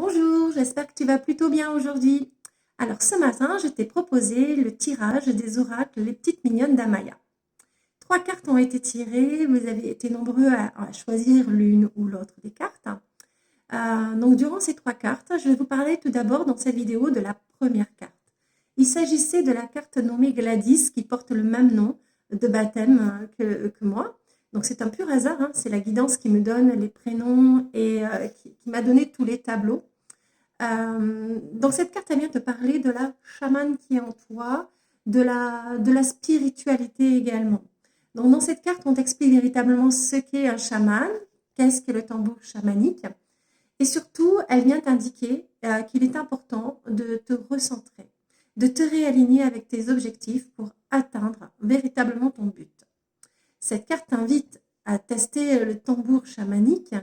Bonjour, j'espère que tu vas plutôt bien aujourd'hui. Alors ce matin, je t'ai proposé le tirage des oracles Les Petites Mignonnes d'Amaya. Trois cartes ont été tirées, vous avez été nombreux à choisir l'une ou l'autre des cartes. Donc durant ces trois cartes, je vais vous parler tout d'abord dans cette vidéo de la première carte. Il s'agissait de la carte nommée Gladys qui porte le même nom de baptême que moi. Donc c'est un pur hasard, hein, c'est la guidance qui me donne les prénoms et qui m'a donné tous les tableaux. Donc cette carte, elle vient te parler de la chamane qui est en toi, de la spiritualité également. Donc dans cette carte, on t'explique véritablement ce qu'est un chaman, qu'est-ce qu'est le tambour chamanique, et surtout, elle vient t'indiquer qu'il est important de te recentrer, de te réaligner avec tes objectifs pour atteindre véritablement ton but. Cette carte t'invite à tester le tambour chamanique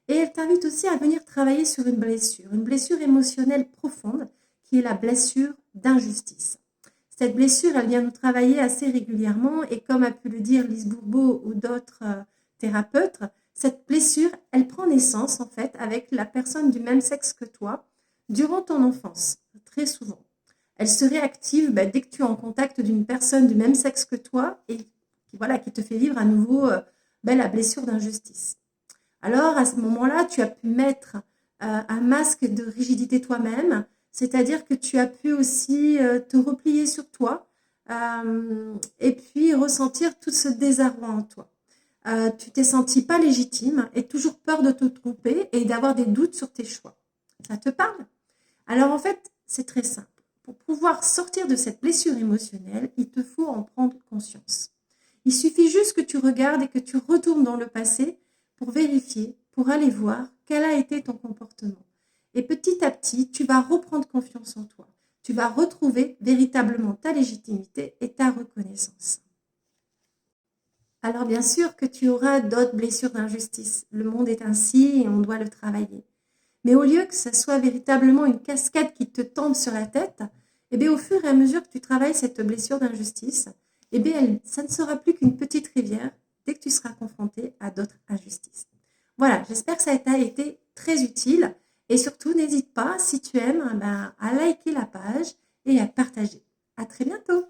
et elle t'invite aussi à venir travailler sur une blessure émotionnelle profonde qui est la blessure d'injustice. Cette blessure, elle vient nous travailler assez régulièrement et comme a pu le dire Lise Bourbeau ou d'autres thérapeutes, cette blessure, elle prend naissance en fait avec la personne du même sexe que toi durant ton enfance, très souvent. Elle se réactive dès que tu es en contact d'une personne du même sexe que toi et qui te fait vivre à nouveau la blessure d'injustice. Alors, à ce moment-là, tu as pu mettre un masque de rigidité toi-même, c'est-à-dire que tu as pu aussi te replier sur toi et puis ressentir tout ce désarroi en toi. Tu t'es senti pas légitime et toujours peur de te tromper et d'avoir des doutes sur tes choix. Ça te parle? Alors en fait, c'est très simple. Pour pouvoir sortir de cette blessure émotionnelle, il te faut en prendre conscience. Il suffit juste que tu regardes et que tu retournes dans le passé pour vérifier, pour aller voir quel a été ton comportement. Et petit à petit, tu vas reprendre confiance en toi. Tu vas retrouver véritablement ta légitimité et ta reconnaissance. Alors bien sûr que tu auras d'autres blessures d'injustice. Le monde est ainsi et on doit le travailler. Mais au lieu que ce soit véritablement une cascade qui te tombe sur la tête, au fur et à mesure que tu travailles cette blessure d'injustice, ça ne sera plus qu'une petite rivière dès que tu seras confronté à d'autres injustices. Voilà, j'espère que ça t'a été très utile et surtout n'hésite pas, si tu aimes, à liker la page et à partager. À très bientôt.